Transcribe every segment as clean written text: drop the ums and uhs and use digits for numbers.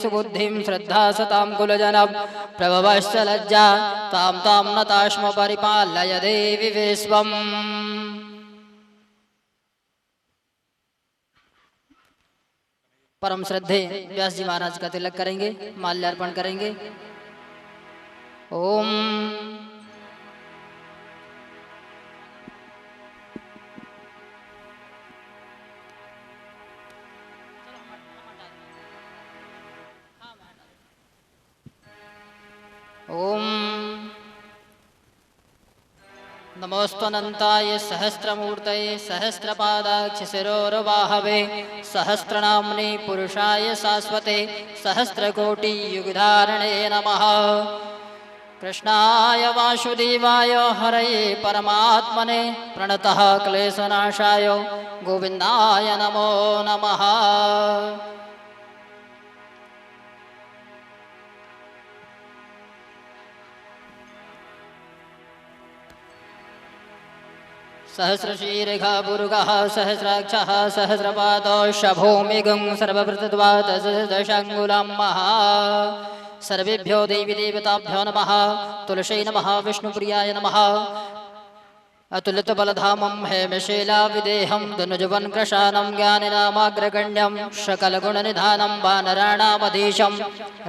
सुबुद्धिं श्रद्धा सतां कुलजनं प्रभवश्च लज्जा तां तां नताश्म परिपालय देवी विश्वम्। परम श्रद्धे व्यास जी महाराज का तिलक करेंगे, माल्यार्पण करेंगे। ओम ओम नमोस्तनंताय सहस्रमूर्तये सहस्रपादाक्षशिरोर्बाहवे सहस्रनाम्ने पुरुषाय शाश्वते सहस्रकोटियुगधारणे नमः। कृष्णाय वासुदेवाय हरये परमात्मने प्रणतः क्लेशनाशाय गोविन्दाय नमो नमः। सहस्रशीर्घः पुरुगः सहस्राक्षः सहस्रपादो शभूमिगुं सर्वभृतद्वादशदशाङ्गुलं महा। सर्वेभ्यो देवी देवताभ्यो नमः। तुलसी नमः। विष्णुप्रियाय नमः। अतुलितबलधामं हेमशीलाविदेहं धनुजवन्कृशानं ज्ञानिनामाग्रगण्यं सकलगुणनिधानं वानराणामधीशं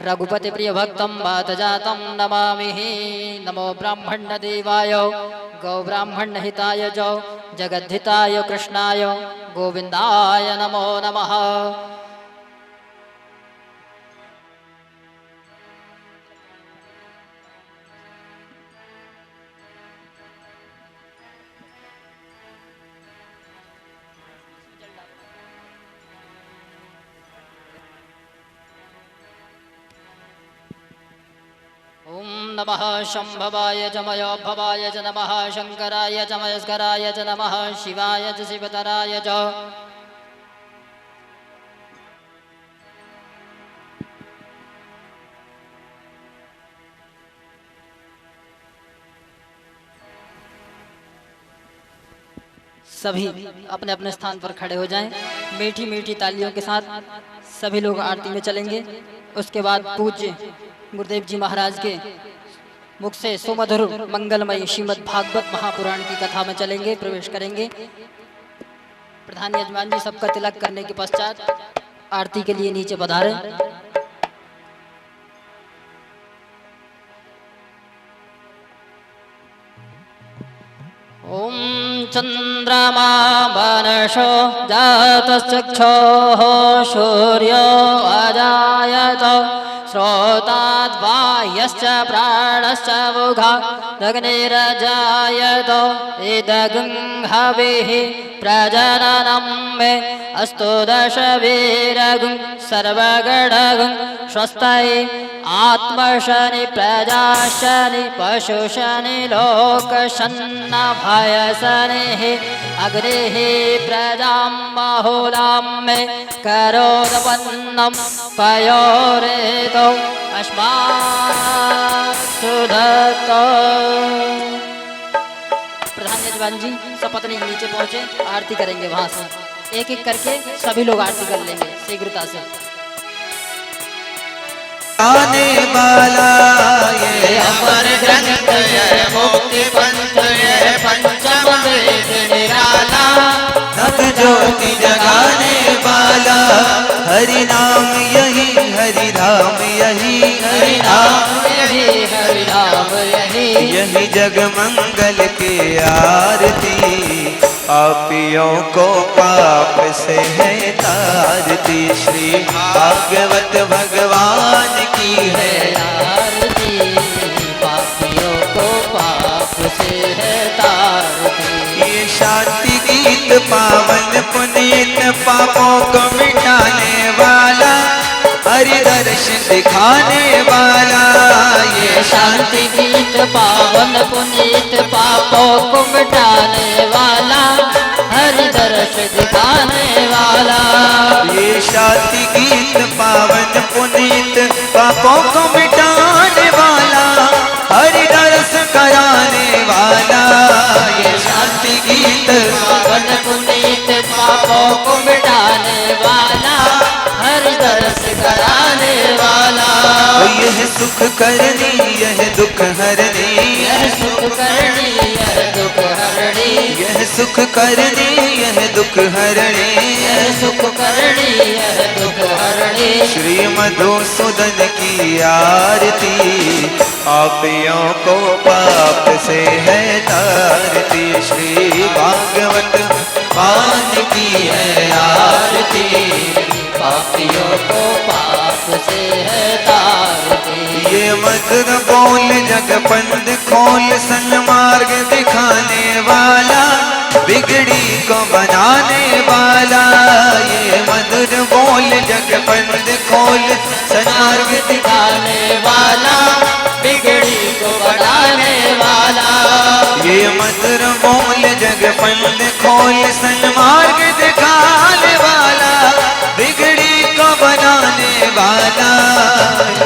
रघुपतिप्रियभक्तं वातजातं नमामि। नमो ब्राह्मणदेवाय गौब्राह्मणहिताय च जगद्धिताय कृष्णाय गोविन्दाय नमो नमः। ओम नमः शंभवाय च मयोभवाय च नमः शंकराय च मयस्कराय च नमः शिवाय च शिवतराय च। सभी अपने अपने स्थान पर खड़े हो जाएं। मीठी मीठी तालियों के साथ सभी लोग आरती में चलेंगे। उसके बाद पूज्य गुरुदेव जी महाराज के मुख से सुमधुर मंगलमयी श्रीमद् भागवत महापुराण की कथा में चलेंगे, प्रवेश करेंगे। प्रधान यजमान जी सबका तिलक करने के पश्चात आरती के लिए नीचे पधारें। ओम चंद्रमा वनशो जातश्चक्षुः सूर्यो अजायत श्रोताद्बाह्यश्च प्राणश्च मुखादग्निरजायत इदगं हविः प्रजननं मे अस्तु दशवीरगुं सर्वगणगुं स्वस्ति आत्मशनि प्रजाशनि पशुशनि लोकशन्नभयशनिः अग्निः प्रजां बहुलां मे करोदवन्नं पयोरेतो अस्मात् सुधतो। प्रधान यजमान जी सपत्नी नीचे पहुंचे, आरती करेंगे। वहां से एक एक करके सभी लोग आरती कर लेंगे शीघ्रता से। आने वाला ये अमर ग्रंथ ये मुक्ति पंथ ये पंचम वेद निराला नव ज्योति जगाने वाला हरि नाम यही हरि धाम यही हरि नाम यही हरि नाम यही यही जग मंगल की आरती पापियों को पाप से है तारती श्री भागवत भगवान की है आरती पापियों को पाप से है तारती। ये शांति गीत पावन पुनीत पापों को मिटाने वाला हरि दर्शन दिखाने वाला ये शांति गीत पावन पुनीत पापों को मिटाने वाला हरि दर्शन दिखाने वाला ये शांति गीत पावन पुनीत पापों को मिटाने वाला हरि दर्श कराने वाला ये शांति गीत पावन पुनीत पापों को मिटाने वाला हरि दर्श कराने वाला सुख करनी यह दुख हरनी, यह सुख करनी यह दुख हरणी, यह सुख करनी यह दुख हरनी, यह सुख करनी यह दुख हरणी। श्री मधुसूदन की आरती पापियों को पाप से है तारती। श्री भागवत मान की है आरती, पापियों को पाप से है तारती। ये मधुर बोल जगपंद खोल सन्मार्ग दिखाने वाला, बिगड़ी को बनाने वाला। ये मधुर बोल जगपंद खोल सन्मार्ग दिखाने वाला, बिगड़ी को बनाने वाला। ये मधुर बोल जगपंद खोल सन्मार्ग दिखाने वाला, बिगड़ी को बनाने वाला।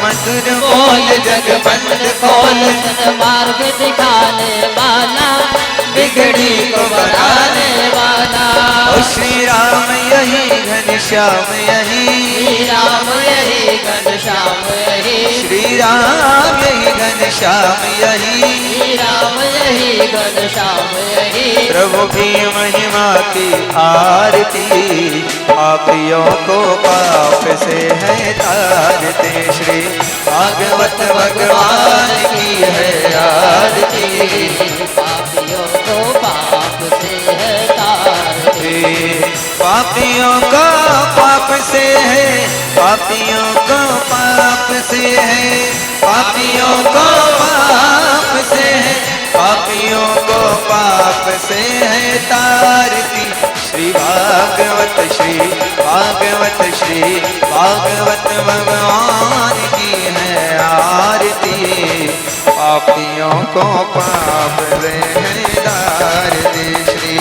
मधुर बोल जगपंद खोल सन्मार्ग दिखाने वाला, बिगड़ी को बनाने वाला। ओ श्री राम यही घनश्याम यही, श्री राम यही घनश्याम यही, श्री राम यही घनश्याम यही, श्री राम यही घनश्याम यही। प्रभु की महिमा की आरती पापियों को पाप से है तारते। श्री भागवत भगवान की है आरती, पापियों को पाप से है तारते। पापियों को पाप से है, पापियों को पाप से है, पापियों को पाप से है, पापियों को पाप से है तारती। श्री भागवत श्री भागवत श्री भागवत भगवान की है आरती, पापियों को पाप से है तारती। श्री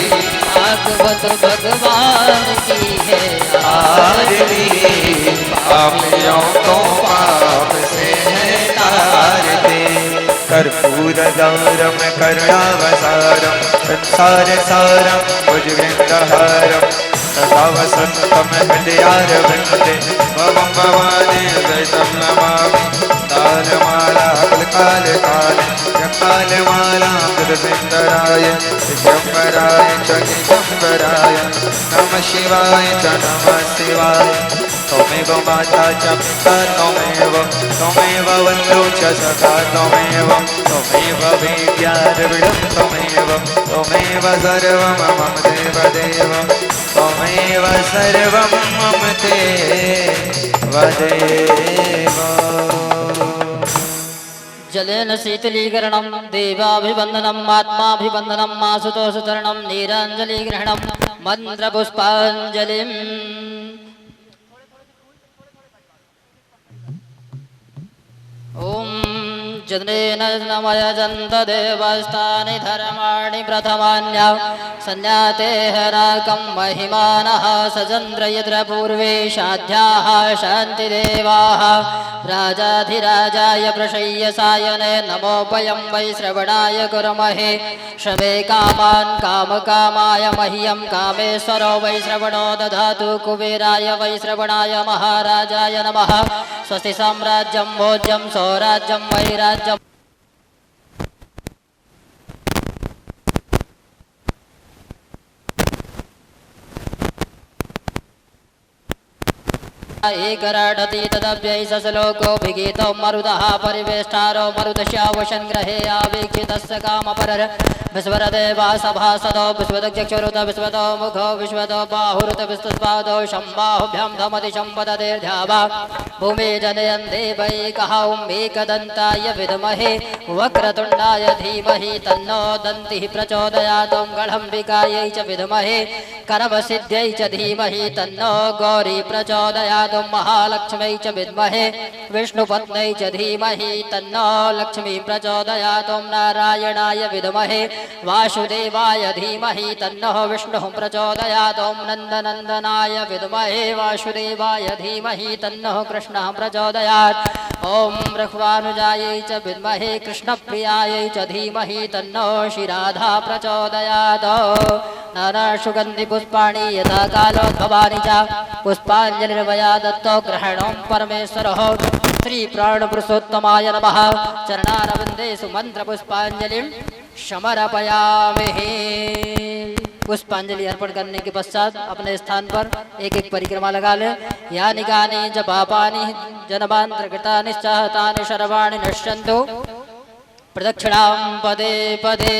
भागवत भगवान की है आरती, पापियों को पाप से है तारती। कर्पूरगौरम करुणावतारम संसार सारम भुजगेन्द्रहारम सदा वसन्तम हृदयारविन्दे भवं भवानी द्वैतं नमामि। तालमाला कलकाले काले कालमाला गुरुसिन्दराय दिगम्बराय च दिगम्बराय नमः शिवाय च नमः शिवाय। त्वमेव माता च पिता त्वमेव बन्धु च सखा त्वमेव वेद्याद्रविडं त्वमेव सर्वं मम देवदेव त्वमेव सर्वं मम देवदेव। जलेन शीतलीकरणं देवाभिवन्दनम् आत्माभिवन्दनम् आशुतोषचरणं नीराञ्जलिग्रहणं मन्त्रपुष्पाञ्जलिम्। ॐ जनेन नमयजन्त देवस्तानि धर्माणि प्रथमान्या सन्याते हराकं महिमानः सचन्द्र यत्र पूर्वे शाध्याः शान्तिदेवाः। राजाधिराजाय प्रशय्य सायने नमोपयं वै श्रवणाय कुर्महे। श्रवे कामान् कामकामाय मह्यं कामेश्वरो वै श्रवणो दधातु। कुबेराय वै श्रवणाय महाराजाय नमः। स्वस्ति साम्राज्यं भोज्यं स्वराज्यं वैराज्यम्। एकराडति तदव्यै सश्लोको विगीतो मरुदः परिवेष्टारो मरुदस्यावशन् ग्रहे आवीक्षितस्य कामपरर। विश्वरदेवा सभासदो विश्वदक्षरुत विश्वतो मुखो विश्वतो बाहुरुत विश्वस्पादो शम्बाहुभ्यां धमतिशं वदतेर्ध्यावा। भूमि जनयन् देवैकः एकदन्ताय विद्महे वक्रतुण्डाय धीमहि तन्नो दन्तिः प्रचोदयात्। गणम्बिकायै च विद्महे करवसिद्ध्यै च धीमहि तन्नो गौरी प्रचोदयात्। महालक्ष्म्यै च विद्महे विष्णुपत्न्यै च धीमहि तन्नो लक्ष्मी प्रचोदयात्। नारायणाय विद्महे वासुदेवाय धीमहि तन्नो विष्णुः प्रचोदयात्। नन्दनन्दनाय विद्महे वासुदेवाय धीमहि तन्नो कृष्णः प्रचोदयात्। ॐ रघुवानुजायै च विद्महे कृष्णप्रियायै च धीमहि तन्नो श्रीराधा प्रचोदयात्। नानासुगन्धिपुष्पाणि यथा कालोद्भवानि च पुष्पाञ्जलिर्वया दत्तो ग्रहणं परमेश्वरः। श्री प्राण पुरुषोत्तमाय नमः। चरणारविंदेषु मंत्र पुष्पांजलिं समर्पयामहे। पुष्पांजलि अर्पण करने के पश्चात अपने स्थान पर एक एक परिक्रमा लगा ले। यानि गानि जपापानि जनमांतर्गतानि चाहतानि सर्वाणि नश्यन्तु प्रदक्षिणां पदे पदे।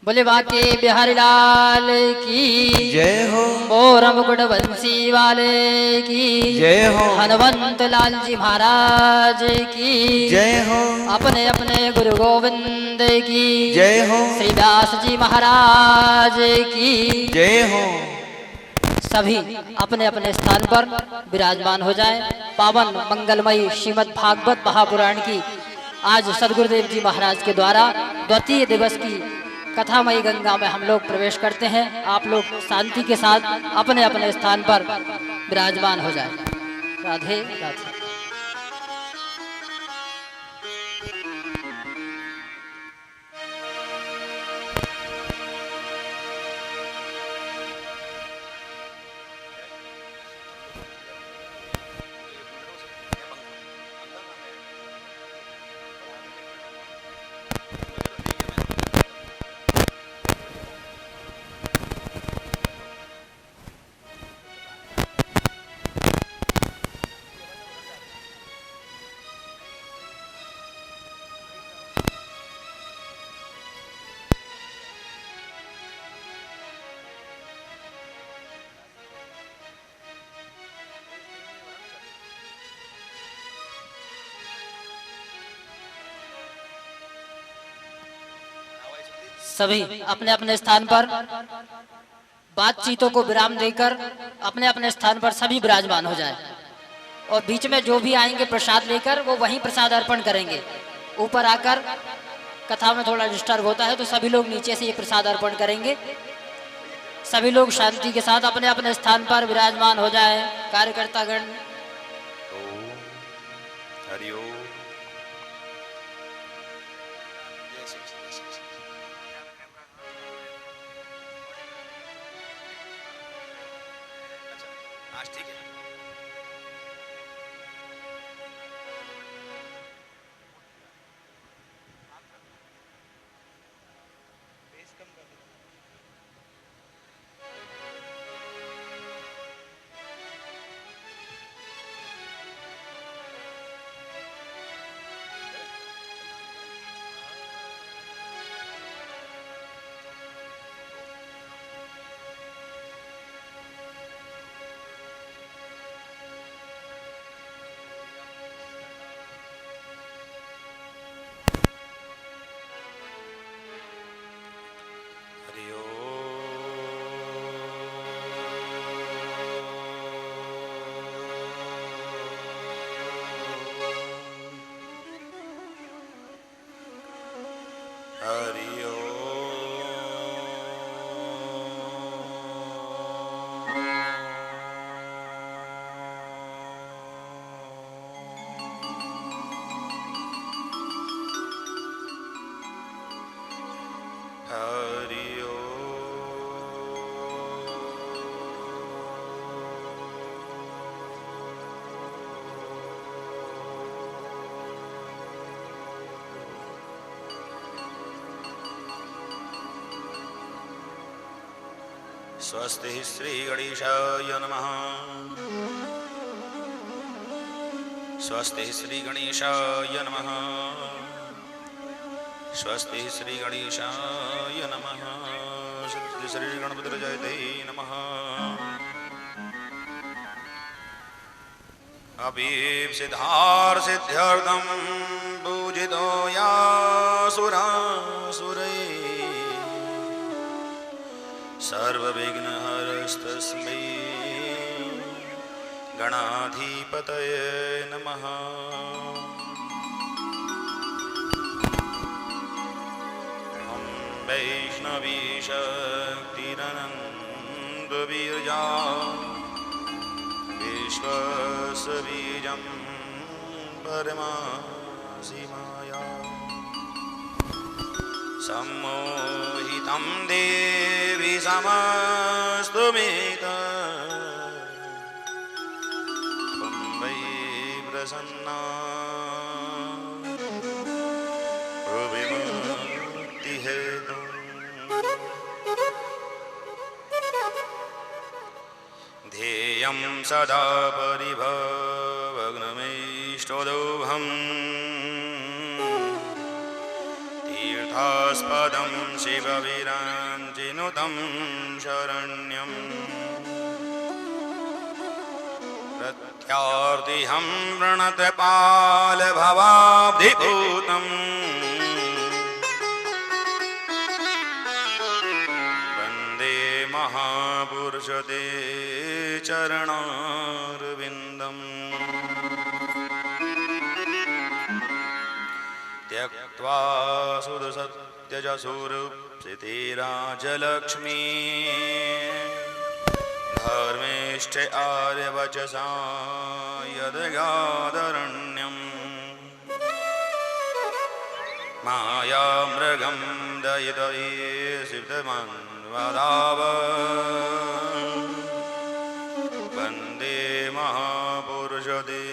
बोले बाके बिहारी लाल की जय हो। मोर मुकुट बंसी वाले की जय हो। हनुमंत लाल जी महाराज की जय हो। अपने अपने गुरु गोविंद की जय हो। श्री व्यास जी महाराज की जय हो। सभी अपने अपने स्थान पर विराजमान हो जाएं। पावन मंगलमयी श्रीमद् भागवत महापुराण की आज सदगुरुदेव जी महाराज के द्वारा द्वितीय दिवस की कथामयी गंगा में हम लोग प्रवेश करते हैं। आप लोग शांति के साथ अपने अपने स्थान पर विराजमान हो जाएं। राधे राधे। सभी अपने अपने स्थान पर बातचीतों को विराम देकर अपने अपने स्थान पर सभी विराजमान हो जाएं। और बीच में जो भी आएंगे प्रसाद लेकर वो वहीं प्रसाद अर्पण करेंगे। ऊपर आकर कथा में थोड़ा डिस्टर्ब होता है तो सभी लोग नीचे से ये प्रसाद अर्पण करेंगे। सभी लोग शांति के साथ अपने अपने स्थान पर विराजमान हो जाएं। कार्यकर्तागण हरि ओम। आज ठीक है। हरि ओम। हरि स्वस्ति श्री गणेशाय नमः। स्वस्ति श्री गणेशाय नमः। स्वस्ति श्री गणेशाय नमः। स्वस्ति श्री गणपतिर्जयते नमः। अभीप्सितार्थ सिद्ध्यर्थं पूजितो यासुरासुरैः सर्वविघ्नहरस्तस्मै गणाधिपतये नमः। ॐ वैष्णवी शक्तिरनन्तवीर्या विश्वस्य बीजं परमासि माया सम्मोहितं देवी समस्तमेत त्वं वै प्रसन्ना विमुक्ति हेतु ध्येयं सदा परिभवग्नमीष्टदोहम् तीर्थास्पदं शिवविराञ्चिनुतं शरण्यम् प्रत्यार्तिहं प्रणतपालभवाब्धिभूतम् वन्दे महापुरुषते चरणारविन्दम् त्यक्त्वा सुरसत्यजसुरप्सितिराजलक्ष्मी धर्मेष्ठ आर्यवचसा यद्गादरण्यम् मायामृगं दयितये सिद्धमन्वदाव वन्दे महापुरुषते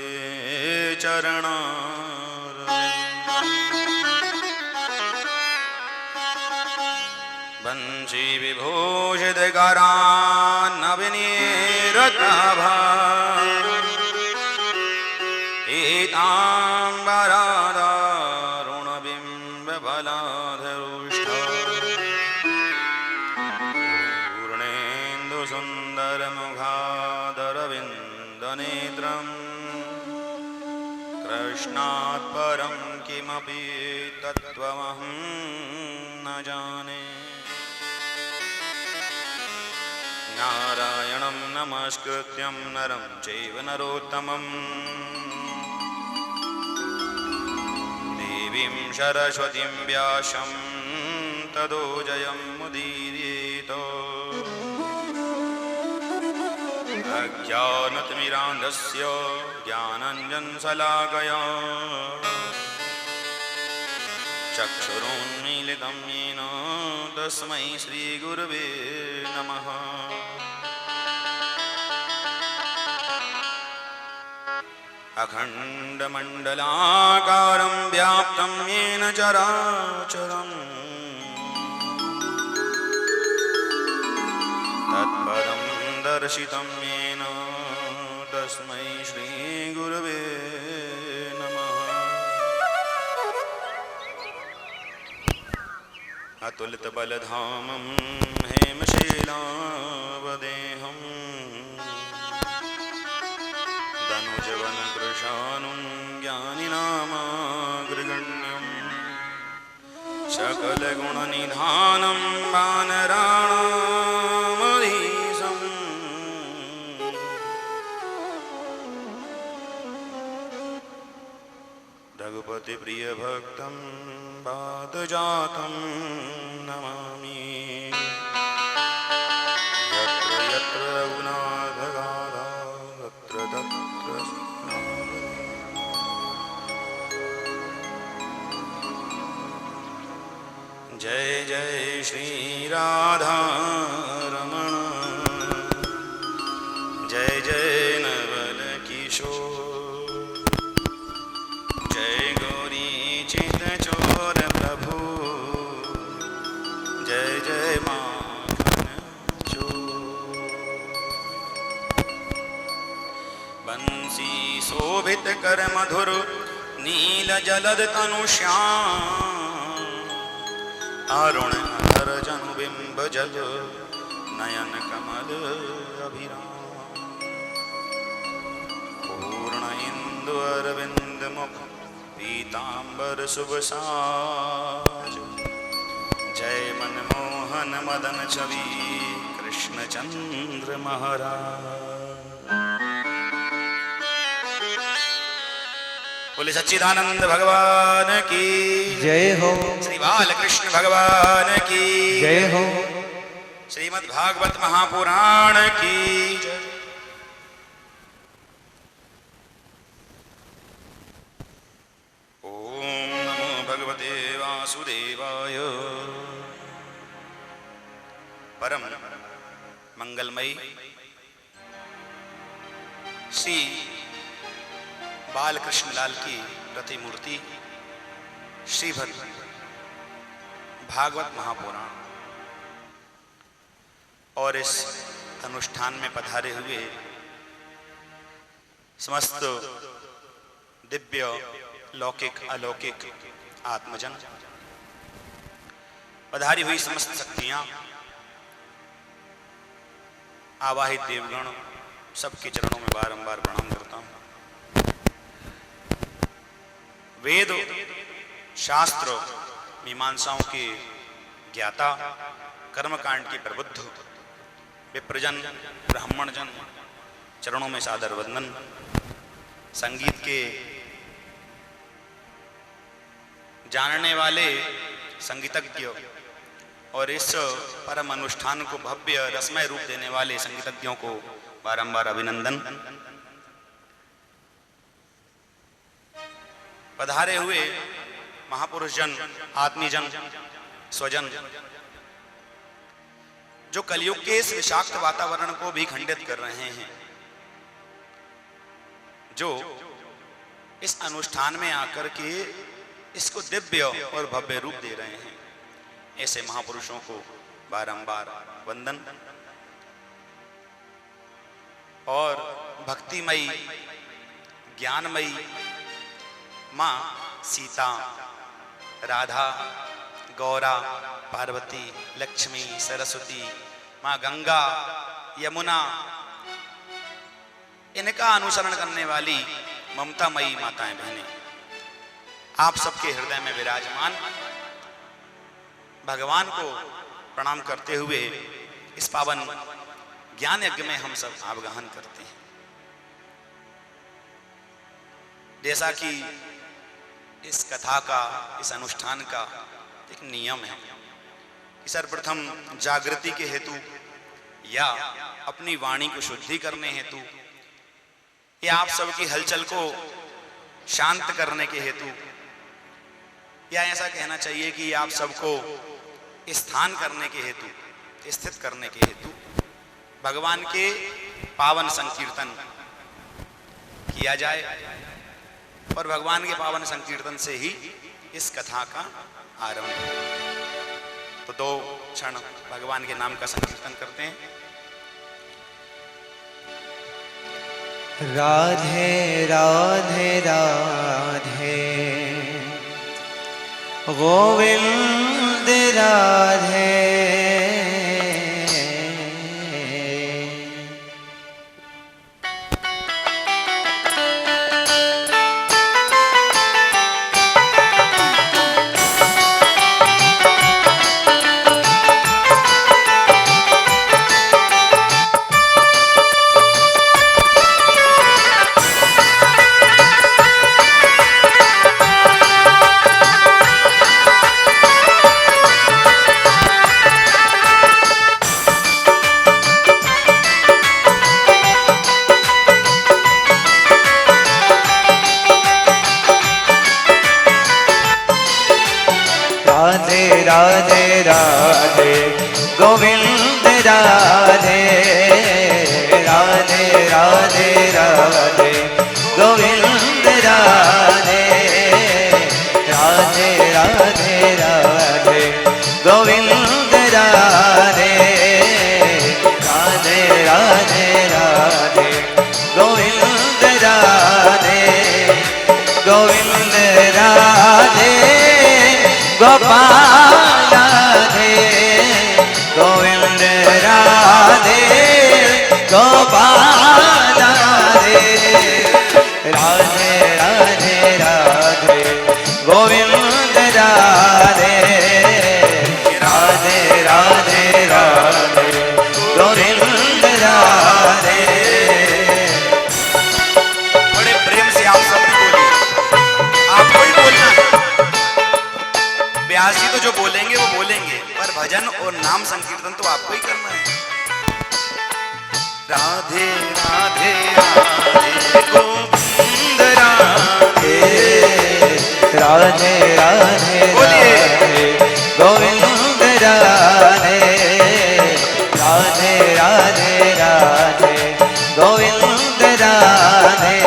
वंशी विभूषितकरान्नविनीरत्नाभा एताम्बरादारुणबिम्बफलाधरुष्टा पूर्णेन्दुसुन्दरमुखादरविन्दनेत्रम् कृष्णात् परं किमपि तत्त्वमहं न जाने नारायणं नमस्कृत्यं नरं चैव नरोत्तमम् देवीं सरस्वतीं व्यासं ततो जयमुदीरयेत् अज्ञानतिमिरान्धस्य ज्ञानाञ्जनशलाकया चक्षुरुन्मीलितं येन तस्मै श्रीगुरवे नमः। अखण्डमण्डलाकारं व्याप्तं येन चराचरम् तत्पदं दर्शितं येन तस्मै श्रीगुरवे नमः। अतुलितबलधामं हेमशीलावदेहम् दनुजवनकृशानुं ज्ञानिनामाग्रगण्यम् सकलगुणनिधानं वानराणामधीशम् रघुपतिप्रियभक्तं पादजातं नमामि। यत्र यत्र रघुनाथगाथा तत्र तत्र जय जय श्री राधा रमण जय जय नवल किशोर जय गौरी चित चोर प्रभु जय जय माखन चोर बंसी शोभित कर मधुर नील जलद तनु श्याम अरुण धर जनु बिंब जल नयन कमल अभिराम पूर्ण इंदु अरविंद मुख पीतांबर शुभ साज जय मनमोहन मदन छवि कृष्ण चंद्र महाराज। बोले सच्चिदानंद भगवान की जय हो। श्री बालकृष्ण भगवान की जय हो। श्रीमद् भागवत महापुराण की जय। ओम नमो भगवते वासुदेवाय। परम मंगलमयी श्री बाल कृष्ण लाल की प्रतिमूर्ति श्रीमद् भागवत महापुराण और इस अनुष्ठान में पधारे हुए समस्त दिव्य लौकिक अलौकिक आत्मजन, पधारी हुई समस्त शक्तियां, आवाहित देवगण, सबके चरणों में बारंबार प्रणाम करता हूं। वेद शास्त्र मीमांसाओं के ज्ञाता, कर्मकांड के प्रबुद्ध विप्रजन ब्राह्मण जन चरणों में सादर वंदन। संगीत के जानने वाले संगीतज्ञ और इस परम अनुष्ठान को भव्य रसमय रूप देने वाले संगीतज्ञों को बारंबार अभिनंदन। पधारे हुए महापुरुष जन, आत्मी जन, स्वजन, जो कलयुग के इस विषाक्त वातावरण को भी खंडित कर रहे हैं, जो इस अनुष्ठान में आकर के इसको दिव्य और भव्य रूप दे रहे हैं, ऐसे महापुरुषों को बारंबार वंदन। और भक्तिमयी ज्ञानमयी मां सीता, राधा, गौरा, पार्वती, लक्ष्मी, सरस्वती, मां गंगा, यमुना, इनका अनुसरण करने वाली ममतामयी माताएं बहनें, आप सबके हृदय में विराजमान भगवान को प्रणाम करते हुए इस पावन ज्ञान यज्ञ में हम सब आवाहन करते हैं। जैसा कि इस कथा का, इस अनुष्ठान का एक नियम है कि सर्वप्रथम जागृति के हेतु या अपनी वाणी को शुद्धि करने हेतु या आप सबकी हलचल को शांत करने के हेतु, या ऐसा कहना चाहिए कि आप सबको स्थान करने के हेतु, स्थित करने के हेतु भगवान के पावन संकीर्तन किया जाए। और भगवान के पावन संकीर्तन से ही इस कथा का आरंभ है। तो 2 क्षण भगवान के नाम का संकीर्तन करते हैं। राधे राधे राधे गोविंद राधे। राधे राधे गोविंद राधे। राधे राधे राधे गोविंद राधे। राधे राधे राधे गोविंद राधे। राधे राधे राधे गोविंद राधे। गोविंद राधे गोपाल राधे। गोविंद राधे गोपाल राधे। राधे राधे राधे गोविंद राधे। राधे राधे राधे गोविंद राधे। बड़े प्रेम से आप सब बोलिए, आपको ही बोलना है। व्यास जी तो जो बोलेंगे वो बोलेंगे, पर भजन और नाम संकीर्तन तो आपको ही करना है। राधे राधे राधे गोविंद राधे। राधे राधे बोलिए। राधे गोविंद राधे। राधे राधे राधे गोविंद राधे।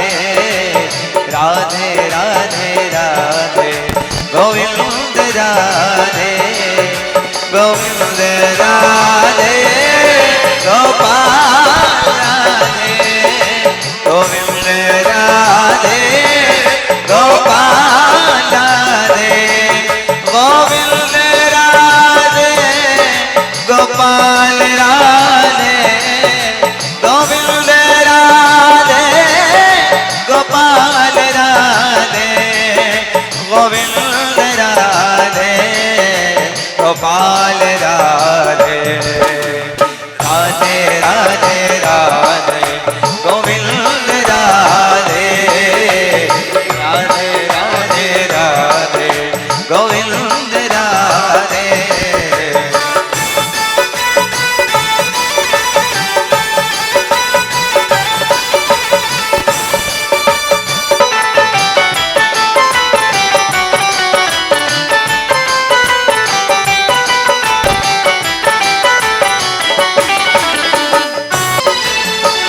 राधे राधे राधे गोविंद राधे गोविंद राधे गोपाल राधे गोविंद राधे गोपाल राधे गोविंद राधे गोपाल राधे गोविंद राधे गोपाल राधे गोविंद राधे गोपाल राधे राधे राधे राधे गोविंद राधे राधे राधे राधे गोविंद राधे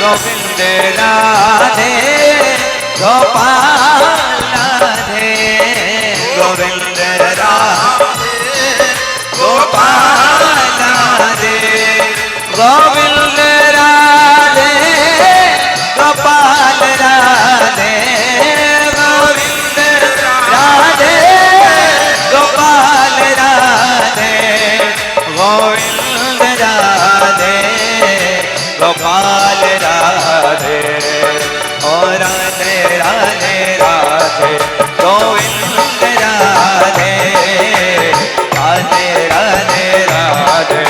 गोविंद राधे गोपाल राधे गोविंद राधे गोपाल राधे गोविंद राधे गोपाल राधे गोविंद राधे गोपाल राधे गोविंद राधे गोपाल राधे ओ राधे राधे राधे गोविंद राधे राधे राधे राधे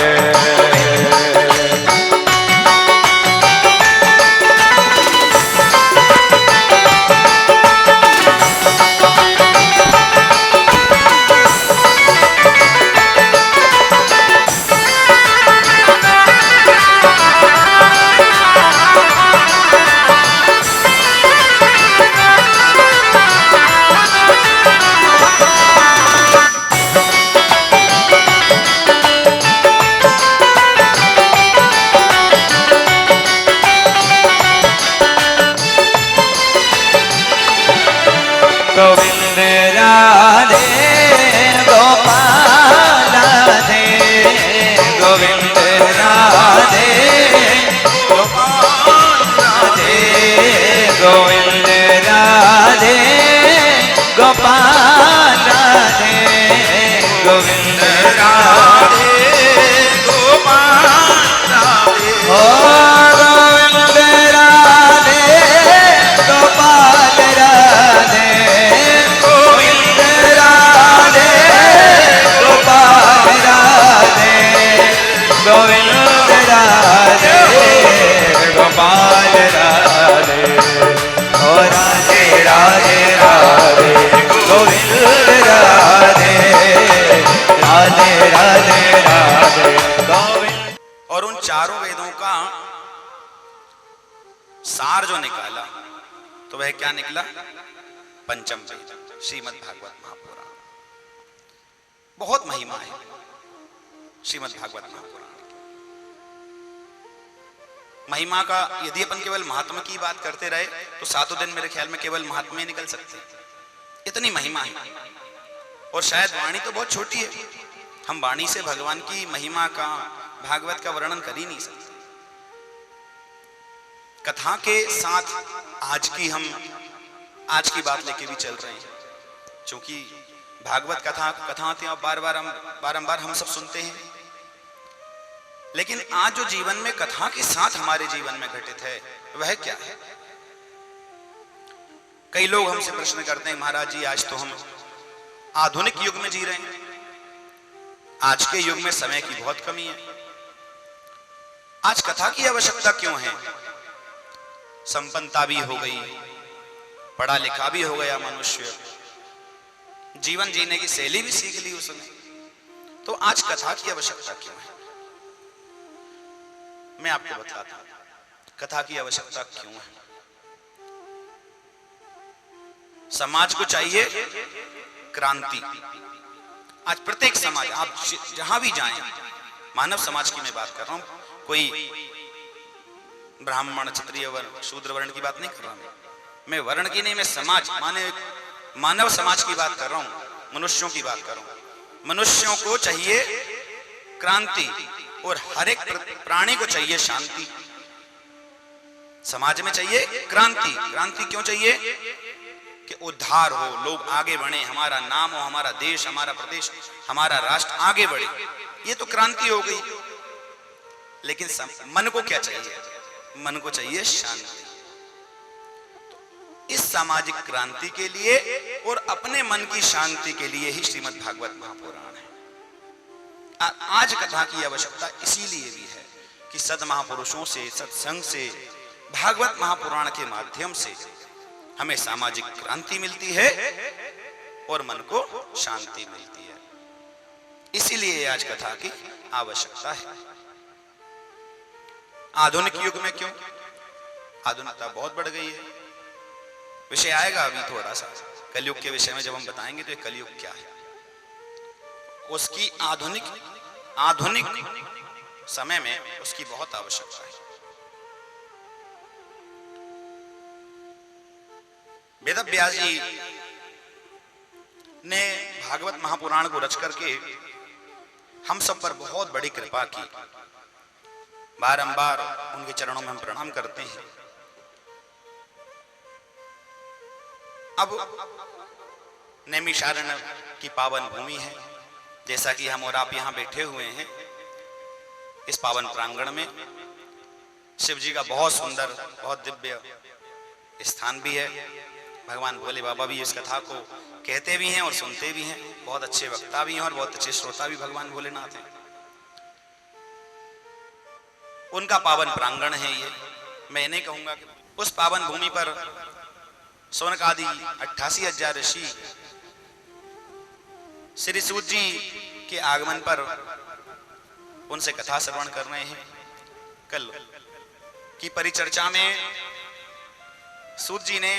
गोविंद राधे गोपाल राधे गोविंद राधे गोपाल राधे गोविंद राधे गोपाल राधे गोविंद राधे गोपाल राधे ओ गोविंद राधे गोपाल राधे गोविंद राधे गोपाल राधे गोविंद राधे गोपाल राधे ओ राधे राधे राधे गोविंद राधे राधे राधे राधे गोविंद। और उन चारों वेदों का सार जो निकाला तो वह क्या निकला? पंचम वेद श्रीमद् भागवत महापुराण। बहुत महिमा है श्रीमद् भागवत महापुराण। महिमा का यदि अपन केवल महात्मा की बात करते रहे तो सातों दिन मेरे ख्याल में केवल महात्मा ही निकल सकते हैं, इतनी महिमा है। और शायद वाणी तो बहुत छोटी है, हम वाणी से भगवान की महिमा का, भागवत का वर्णन कर ही नहीं सकते। कथा के साथ आज की बात लेके भी चल रहे हैं, क्योंकि भागवत कथाएं बारंबार हम सब सुनते हैं। लेकिन आज जो जीवन में कथा के साथ हमारे जीवन में घटित है वह क्या है? कई लोग हमसे प्रश्न करते हैं, महाराज जी आज तो हम आधुनिक युग में जी रहे हैं, आज के युग में समय की बहुत कमी है, आज कथा की आवश्यकता क्यों है? संपन्नता भी हो गई, पढ़ा लिखा भी हो गया मनुष्य, जीवन जीने की शैली भी सीख ली उसने, तो आज कथा की आवश्यकता क्यों है? मैं आपको बताता हूं कथा की आवश्यकता क्यों है। समाज को चाहिए क्रांति। आज प्रत्येक समाज, आप जहां भी जाएं, मानव समाज की मैं बात कर रहा हूं, कोई ब्राह्मण क्षत्रिय वर्ण शूद्र वर्ण की बात नहीं कर रहा मैं, मैं वर्ण की नहीं, मैं समाज माने मानव समाज की बात कर रहा हूं, मनुष्यों की बात कर रहा हूं। मनुष्यों को चाहिए क्रांति और हर एक प्राणी को चाहिए शांति। समाज में चाहिए क्रांति। क्रांति क्यों चाहिए? कि उद्धार हो, लोग आगे बढ़े, हमारा नाम हो, हमारा देश, हमारा प्रदेश, हमारा राष्ट्र आगे बढ़े, ये तो क्रांति हो गई। लेकिन मन को क्या चाहिए? मन को चाहिए शांति। इस सामाजिक क्रांति के लिए और अपने मन की शांति के लिए ही श्रीमद् भागवत महापुराण है। आज कथा की आवश्यकता इसीलिए भी है कि सद महापुरुषों से, सत्संग से, भागवत महापुराण के माध्यम से हमें सामाजिक क्रांति मिलती है और मन को शांति मिलती है। इसीलिए आज कथा की आवश्यकता है। आधुनिक युग में क्यों? आधुनिकता बहुत बढ़ गई है। विषय आएगा अभी थोड़ा सा कलयुग के विषय में, जब हम बताएंगे तो ये कलयुग क्या है, उसकी आधुनिक समय में उसकी बहुत आवश्यकता है। वेद व्यास जी ने भागवत महापुराण को रच करके हम सब पर बहुत बड़ी कृपा की। बारंबार उनके चरणों में हम प्रणाम करते हैं। अब नैमिषारण्य की पावन भूमि है, जैसा कि हम और आप यहां बैठे हुए हैं इस पावन प्रांगण में। शिव जी का बहुत सुंदर, बहुत दिव्य स्थान भी है। भगवान भोले बाबा भी इस कथा को कहते भी हैं और सुनते भी हैं। बहुत अच्छे वक्ता भी हैं और बहुत अच्छे श्रोता भी भगवान भोलेनाथ हैं। उनका पावन प्रांगण है ये। मैं नहीं कहूंगा कि उस पावन भूमि पर शौनक आदि 88,000 ऋषि श्री सूत जी के आगमन पर उनसे कथा श्रवण कर रहे हैं। कल की परिचर्चा में सूत जी ने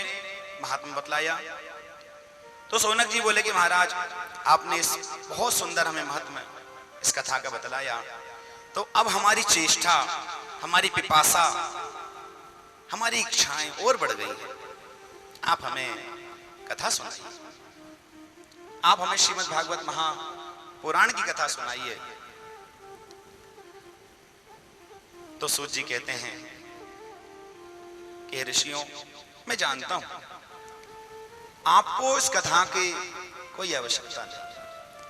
महात्मा बतलाया तो शौनक जी बोले कि महाराज आपने इस बहुत सुंदर हमें महत्व इस कथा का बतलाया, तो अब हमारी चेष्टा, हमारी पिपासा, हमारी इच्छाएं और बढ़ गई है। आप हमें कथा सुनाइए, आप हमें श्रीमद् भागवत महापुराण की कथा सुनाइए। तो सूत जी कहते हैं कि ऋषियों, मैं जानता हूं आपको इस कथा की कोई आवश्यकता नहीं,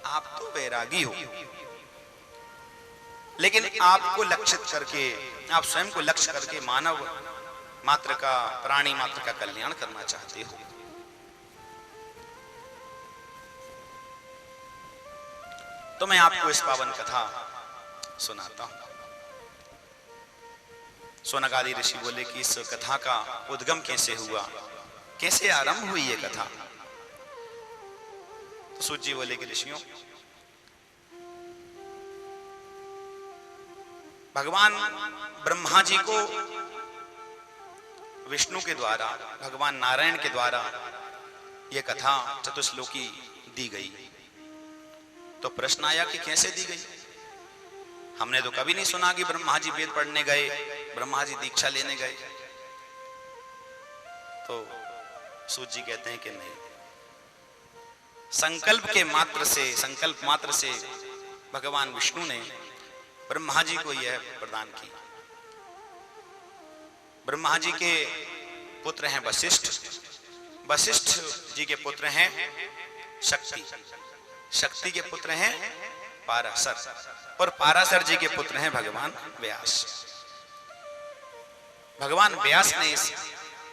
आप तो वैरागी हो, लेकिन आपको लक्षित करके, आप स्वयं को लक्ष्य करके मानव मात्र का, प्राणी मात्र का कल्याण करना चाहते हो। तो मैं आपको इस पावन कथा सुनाता हूं। शौनक आदि ऋषि बोले कि इस कथा का उद्गम कैसे हुआ, कैसे आरंभ हुई ये कथा। तो सूत जी बोले कि ऋषियों, भगवान ब्रह्मा जी को विष्णु के द्वारा, भगवान नारायण के द्वारा यह कथा चतुश्लोकी दी गई। तो प्रश्न आया कि कैसे दी गई? हमने तो कभी नहीं सुना कि ब्रह्मा जी वेद पढ़ने गए, ब्रह्मा जी दीक्षा लेने गए। तो सूत जी कहते हैं कि नहीं, संकल्प मात्र से भगवान विष्णु ने ब्रह्मा जी को यह प्रदान की। ब्रह्मा जी के पुत्र हैं वशिष्ठ, वशिष्ठ जी के पुत्र हैं शक्ति, शक्ति के पुत्र हैं पाराशर, और पाराशर जी के पुत्र हैं भगवान व्यास। भगवान व्यास ने इस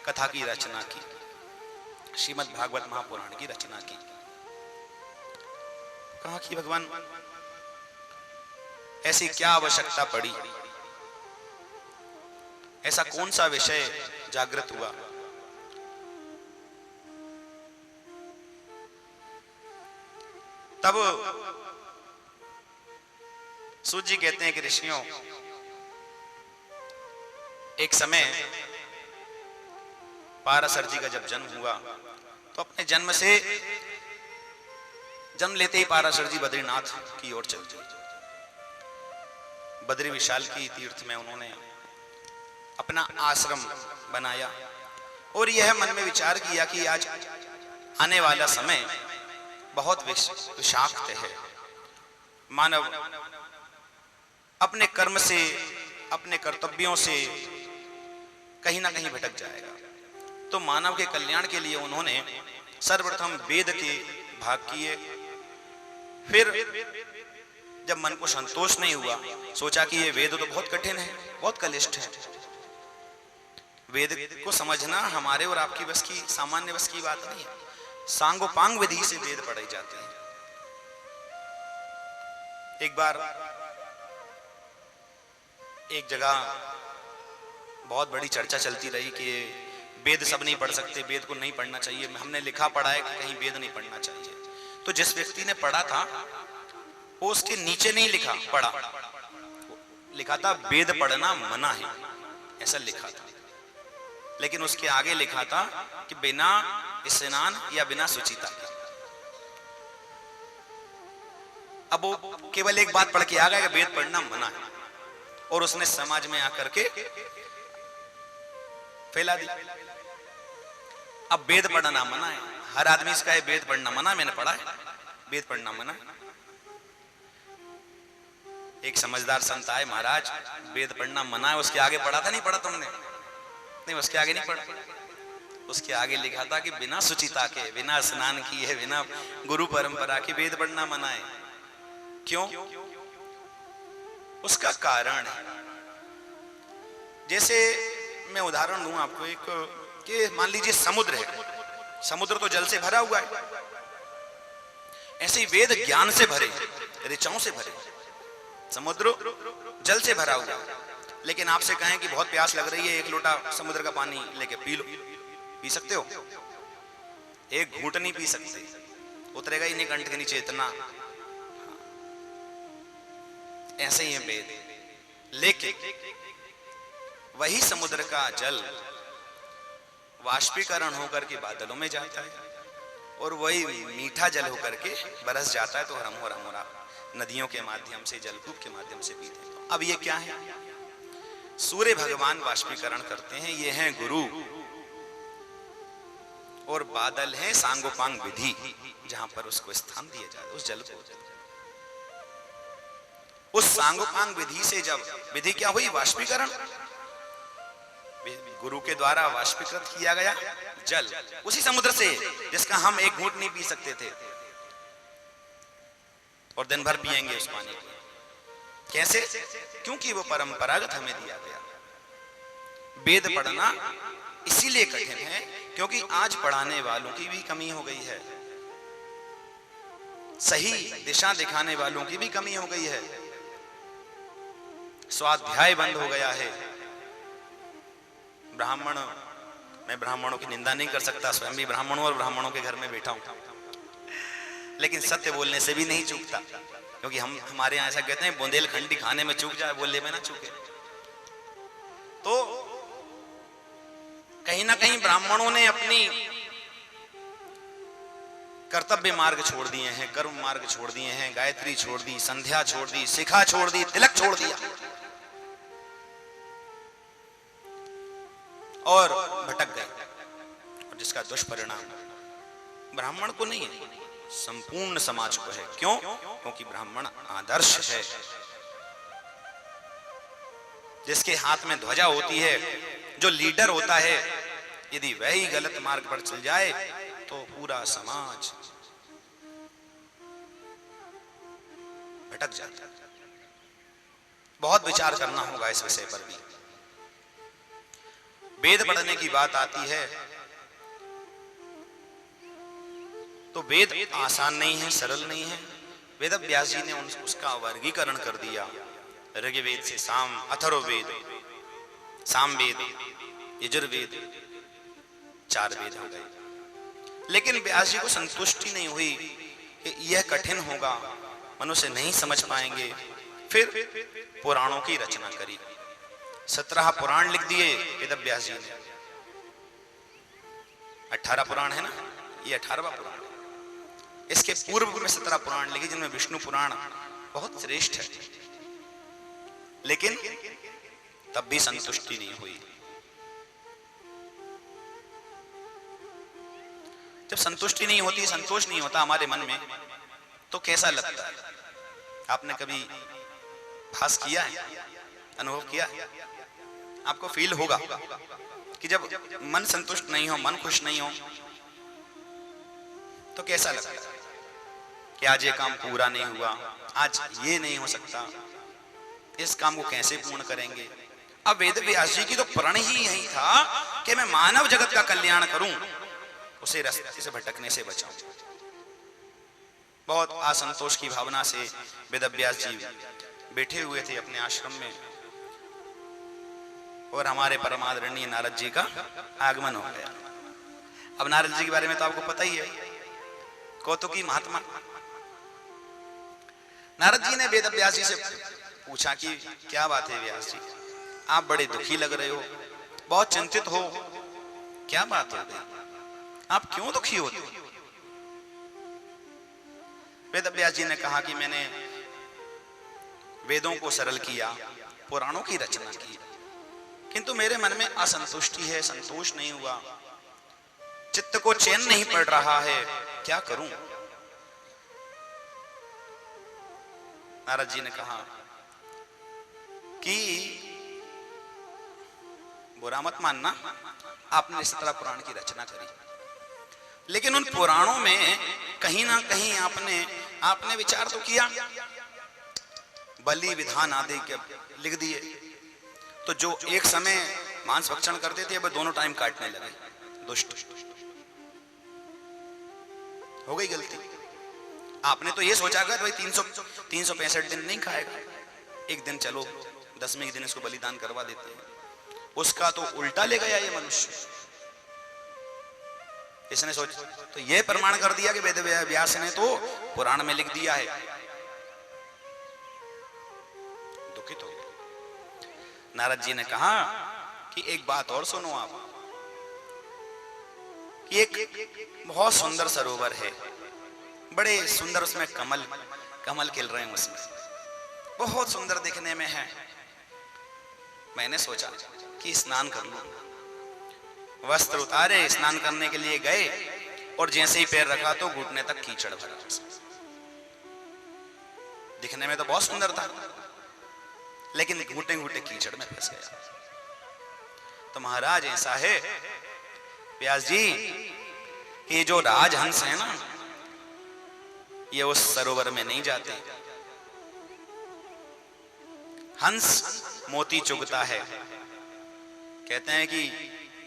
कथा की रचना की, श्रीमद् भागवत महापुराण की रचना की। कहा कि भगवान ऐसी क्या आवश्यकता पड़ी, ऐसा कौन सा विषय जागृत हुआ। तब सूत जी कहते हैं कि ऋषियों, एक समय पाराशर जी का जब जन्म हुआ तो अपने जन्म लेते ही पाराशर जी बद्रीनाथ की ओर चल गए। बद्री विशाल की तीर्थ में उन्होंने अपना आश्रम बनाया और यह मन में विचार किया कि आज आने वाला समय बहुत विषाक्त है। मानव अपने कर्म से, अपने कर्तव्यों से कहीं ना कहीं भटक जाएगा। तो मानव के कल्याण के लिए उन्होंने सर्वप्रथम वेद के भाग किए। फिर जब मन को संतोष नहीं हुआ, सोचा कि ये वेद तो बहुत कठिन है, बहुत कलिष्ठ है। वेद को समझना हमारे और आपकी बस की, सामान्य बस की बात नहीं है। सांगोपांग विधि से वेद पढ़े जाते हैं। एक बार एक जगह बहुत बड़ी चर्चा चलती रही कि वेद सब नहीं पढ़ सकते, वेद को नहीं पढ़ना चाहिए। हमने लिखा पढ़ा है कि कहीं वेद नहीं पढ़ना चाहिए। तो जिस व्यक्ति ने पढ़ा था वो उसके नीचे नहीं लिखा पढ़ा, लिखा था वेद पढ़ना मना है, ऐसा लिखा था। लेकिन उसके आगे लिखा था कि बिना स्नान या बिना शुचिता के। अब वो केवल एक बात पढ़ के आ गया कि वेद पढ़ना मना है, और उसने समाज में आकर के फैला दी। अब वेद पढ़ना मना है, हर आदमी इसका है वेद पढ़ना मना, मैंने पढ़ा है वेद पढ़ना मना। एक समझदार संत आए, महाराज वेद पढ़ना मना है, उसके आगे पढ़ा था, नहीं पढ़ा तुमने? नहीं, उसके आगे नहीं पढ़ा। उसके आगे लिखा था कि बिना शुचिता के, बिना स्नान किए, बिना गुरु परंपरा के वेद पढ़ना मना है। क्यों? उसका कारण है। जैसे मैं उदाहरण दूं आपको एक, कि मान लीजिए समुद्र है, समुद्र तो जल से भरा हुआ है, ऐसे ही वेद ज्ञान से भरे, ऋचाओं से भरे। समुद्र जल से भरा हुआ है, लेकिन आपसे कहें कि बहुत प्यास लग रही है, एक लोटा समुद्र का पानी लेके पी लो, पी सकते हो? एक घूंट नहीं पी सकते, उतरेगा ही नहीं कंठ के नीचे इतना। ऐसे ही है वेद। लेकिन वही समुद्र का जल वाष्पीकरण होकर के बादलों में जाता है, और वही मीठा जल होकर के बरस जाता है, तो हम नदियों के माध्यम से, जलकूप के माध्यम से पीते हैं। अब ये क्या है? सूर्य भगवान वाष्पीकरण करते हैं, ये हैं गुरु, और बादल है सांगोपांग विधि, जहां पर उसको स्थान दिया जाए, उस जल को। उस सांगोपांग विधि से जब विधि क्या हुई? वाष्पीकरण। गुरु के द्वारा वाष्पीकृत किया गया जल उसी समुद्र से, जिसका हम एक घूंट नहीं पी सकते थे, और दिन भर पिएंगे उस पानी को। कैसे? क्योंकि वो परंपरागत हमें दिया गया। वेद पढ़ना इसीलिए कठिन है क्योंकि आज पढ़ाने वालों की भी कमी हो गई है, सही दिशा दिखाने वालों की भी कमी हो गई है, स्वाध्याय बंद हो गया है। ब्राह्मण, मैं ब्राह्मणों की निंदा नहीं कर सकता, स्वयं भी ब्राह्मणों और ब्राह्मणों के घर में बैठा हूं, लेकिन सत्य बोलने से भी नहीं चूकता, क्योंकि हमारे यहां ऐसा कहते हैं, बुंदेलखंडी खाने में चूक जाए, बोलने में ना चूके। तो कहीं ना कहीं ब्राह्मणों ने अपनी कर्तव्य मार्ग छोड़ दिए हैं, कर्म मार्ग छोड़ दिए हैं, गायत्री छोड़ दी, संध्या छोड़ दी, शिखा छोड़ दी, तिलक छोड़ दिया, और भटक गए, और जिसका दुष्परिणाम ब्राह्मण को नहीं है, संपूर्ण समाज को है। क्यों? क्योंकि ब्राह्मण आदर्श है, जिसके हाथ में ध्वजा होती है, जो लीडर होता है, यदि वही गलत मार्ग पर चल जाए तो पूरा समाज भटक जाता है। बहुत विचार करना होगा इस विषय पर भी। वेद पढ़ने की बात आती है तो वेद आसान नहीं है, सरल नहीं है। वेद व्यास जी ने उसका वर्गीकरण कर दिया, ऋग्वेद से साम, अथर्ववेद, सामवेद, यजुर्वेद, 4 वेद हो गए। लेकिन व्यास जी को संतुष्टि नहीं हुई कि यह कठिन होगा, मनुष्य नहीं समझ पाएंगे। फिर पुराणों की रचना करी, 17 पुराण लिख दिए वेद व्यास जी ने। 18 पुराण है ना, ये 18वां पुराण है। इसके पूर्व में 17 पुराण लिखे, जिनमें विष्णु पुराण बहुत श्रेष्ठ है, लेकिन तब भी संतुष्टि नहीं हुई। जब संतुष्टि नहीं होती, संतोष नहीं होता हमारे मन में, तो कैसा लगता है? आपने कभी भास किया है, अनुभव किया है? आपको फील होगा कि जब मन संतुष्ट नहीं हो, मन खुश नहीं हो, तो कैसा लगता है कि आज ये काम पूरा नहीं हुआ, आज ये नहीं हो सकता, इस काम को कैसे पूर्ण करेंगे। अब वेद व्यास जी की तो प्रण ही यही था कि मैं मानव जगत का कल्याण करूं, उसे रास्ते से भटकने से बचाऊं। बहुत असंतोष की भावना से वेद व्यास जी बैठे हुए थे अपने आश्रम में, और हमारे परमादरणीय नारद जी का आगमन हो गया। अब नारद जी के बारे में तो आपको पता ही है, कौतुकी महात्मा। नारद जी ने वेद व्यास जी से पूछा कि क्या बात है व्यास जी, आप बड़े दुखी लग रहे हो, बहुत चिंतित हो, क्या बात हो गई, आप क्यों दुखी होते हो? वेद व्यास जी ने कहा कि मैंने वेदों को सरल किया, पुराणों की रचना की, किंतु मेरे मन में असंतुष्टि है, संतोष नहीं हुआ, चित्त को चैन नहीं पड़ रहा है, क्या करूं? नारद जी ने कहा कि बुरा मत मानना, आपने 17 पुराण की रचना करी, लेकिन उन पुराणों में कहीं ना कहीं आपने विचार तो किया, बलि विधान आदि के लिख दिए, तो जो एक समय मांस भक्षण करते थे अब दोनों टाइम काटने लगे, दुष्ट। हो गई गलती। आपने तो ये सोचा कि भाई 365 दिन नहीं खाएगा, एक दिन चलो 10वें दिन इसको बलिदान करवा देते हैं, उसका तो उल्टा ले गया ये मनुष्य। इसने सोच तो ये प्रमाण कर दिया कि वेद व्यास ने तो पुराण में लिख दिया है। दुखित हो गए। नारद जी ने कहा कि एक बात और सुनो आप, कि एक बहुत सुंदर सरोवर है, बड़े सुंदर उसमें कमल खिल रहे हैं, उसमें बहुत सुंदर दिखने में है। मैंने सोचा कि स्नान कर लूं, वस्त्र उतारे, स्नान करने के लिए गए, और जैसे ही पैर रखा तो घुटने तक कीचड़ भरा। दिखने में तो बहुत सुंदर था, लेकिन घुटे घुटे कीचड़ में फंस गया। तो महाराज ऐसा है व्यास जी कि जो राजहंस है ना, ये उस सरोवर में नहीं जाते। हंस मोती चुगता है, कहते हैं कि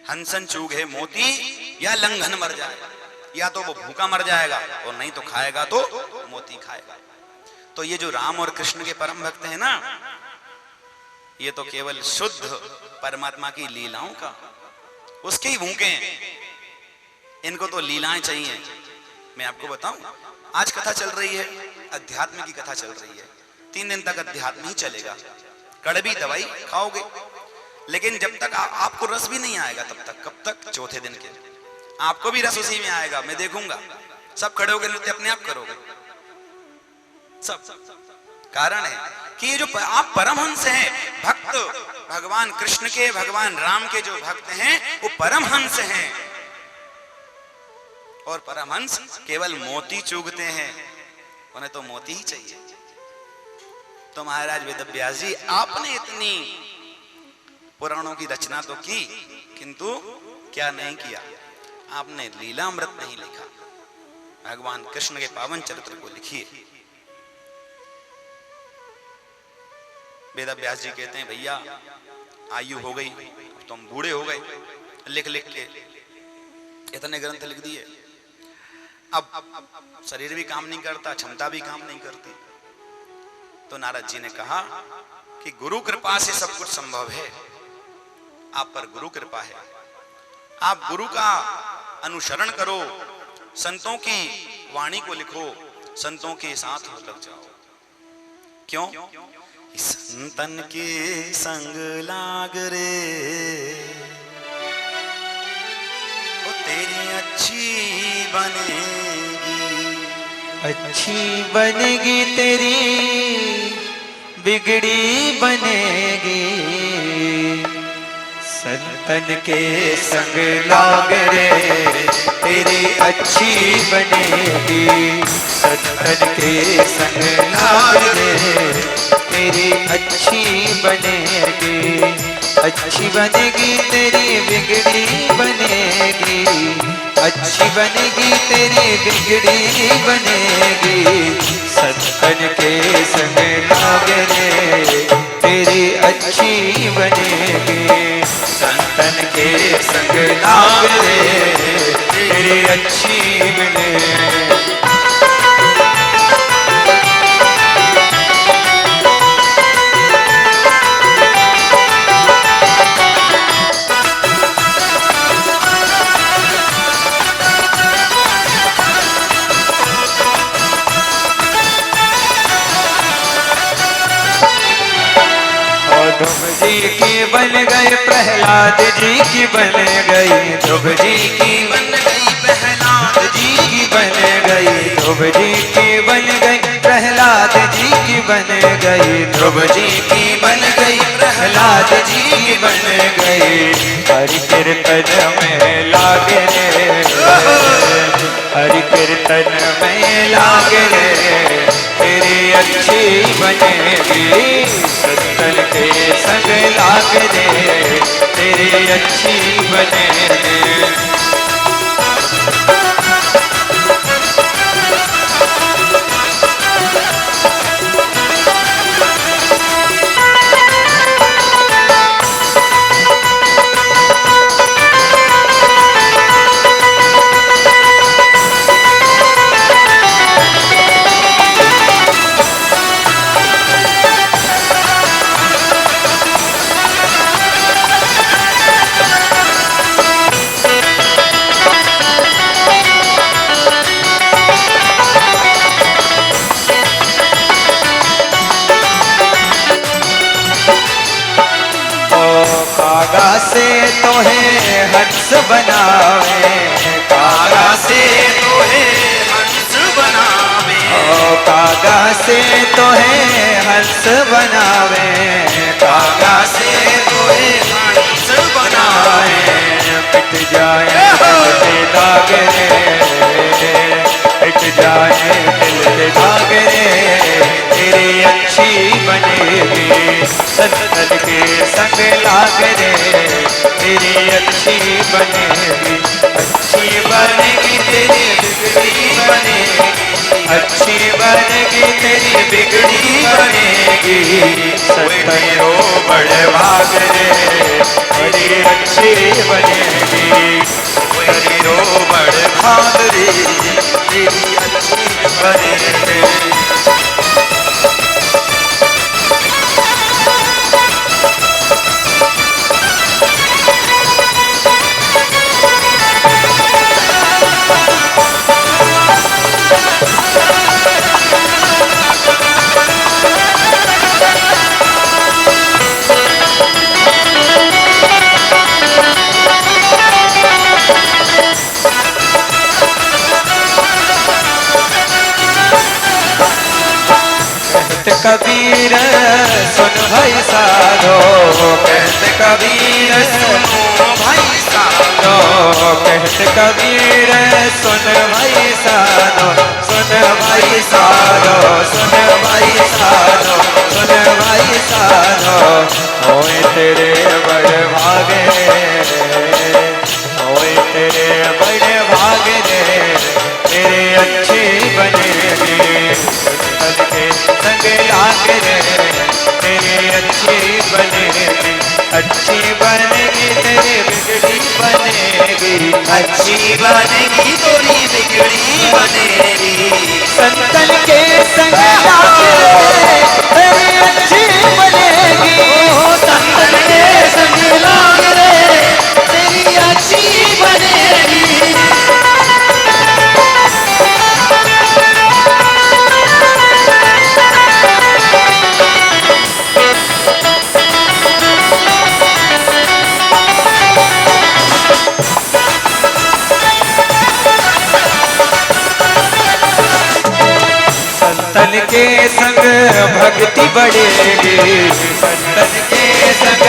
हंसन चूगे मोती या लंघन मर जाएगा, या तो वो भूखा मर जाएगा और नहीं तो खाएगा तो मोती खाएगा। तो ये जो राम और कृष्ण के परम भक्त हैं ना, ये तो केवल शुद्ध परमात्मा की लीलाओं का, उसके ही भूखे हैं, इनको तो लीलाएं चाहिए। मैं आपको बताऊं, आज कथा चल रही है, अध्यात्म की कथा चल रही है, 3 दिन तक अध्यात्म ही चलेगा। कड़वी दवाई खाओगे, लेकिन जब तक आपको रस भी नहीं आएगा तब तक, कब तक? चौथे दिन के आपको भी रस उसी में आएगा। मैं देखूंगा सब खड़े होकर नृत्य अपने आप करोगे सब। कारण है कि ये जो आप परमहंस हैं, भक्त भगवान कृष्ण के, भगवान राम के जो भक्त हैं, वो परमहंस हैं, और परमहंस केवल मोती चूगते हैं, उन्हें तो मोती ही चाहिए। तो महाराज वेद व्यास जी, आपने इतनी पुराणों की रचना तो की, किंतु क्या नहीं किया? आपने लीलामृत नहीं लिखा, भगवान कृष्ण के पावन चरित्र को लिखिए। वेद व्यास जी कहते हैं, भैया आयु हो गई, तुम बूढ़े हो गए, लिख लिख के इतने ग्रंथ लिख दिए, अब शरीर भी काम नहीं करता, क्षमता भी काम नहीं करती। तो नारद जी ने कहा कि गुरु कृपा से सब कुछ संभव है, आप पर गुरु कृपा है, आप गुरु का अनुसरण करो, संतों की वाणी को लिखो, संतों के साथ हो लग जाओ। क्यों? संतन के संग लाग रे, वो तेरी अच्छी बनेगी, अच्छी बनेगी तेरी, बिगड़ी बनेगी। संत संतन के संग लाग रे तेरी अच्छी बनेगी। संतन के संग लाग रे तेरी अच्छी बनेगी। अच्छी बनेगी तेरी बिगड़ी बनेगी। अच्छी बनेगी तेरी बिगड़ी बनेगी। संतन के संग लाग रे तेरी अच्छी बनेगी। संतन के संग लाग रे तेरी अच्छी बनेगी। ध्रुव जी की बन गई प्रहलाद जी की बन गई। ध्रुव जी की बन गई प्रहलाद जी की बन गई। ध्रुव जी की बन गई प्रहलाद जी की बन गई। ध्रुव जी की बन गई प्रहलाद जी की बन गई। हरि कीर्तन में लागे रे हरि कीर्तन में लागे रे तेरी अच्छी बनेगी। संतन के संग लाग रे तेरी अच्छी बनेगी। कागा से तो है हंस बनावे। कागा से तो है हंस बनावे। कागा से तो है हंस बनावे। कागा से तो है हंस बनावे। पिट जाए दिल के दाग रे पिट जाए दिल के दाग रे तेरी अच्छी बनेगी। संतन के संग लाग रे तेरी अच्छी बनेगी। अच्छी बनेगी तेरी बिगड़ी बनेगी। अच्छी बनेगी तेरी बिगड़ी बनेगी। संतन रो बड़े भाग रे तेरी अच्छी बनेगी। तेरी रो बड़े भाग रे तेरी अच्छी बनेगी। कबीर सुन भाई साधो कहते कबीर सुनो भाई साधो कहते कबीर सुन भाई साधो सुन भाई साधो सुन भाई साधो सुन भाई साधो होए तेरे बड़े भागे होए तेरे बड़े भागे तेरे अच्छी बनेगी। संतन के संग लाग रे तेरी अच्छी बनेगी। अच्छी बनेगी तेरी बिगड़ी बनेगी। अच्छी बनेगी तेरी बिगड़ी बनेगी। संतन के संग लाग रे तेरी अच्छी बनेगी। संतन के संग लाग रे तेरी अच्छी बनेगी। संतन के संग भक्ति बढ़ेगी। संतन के संग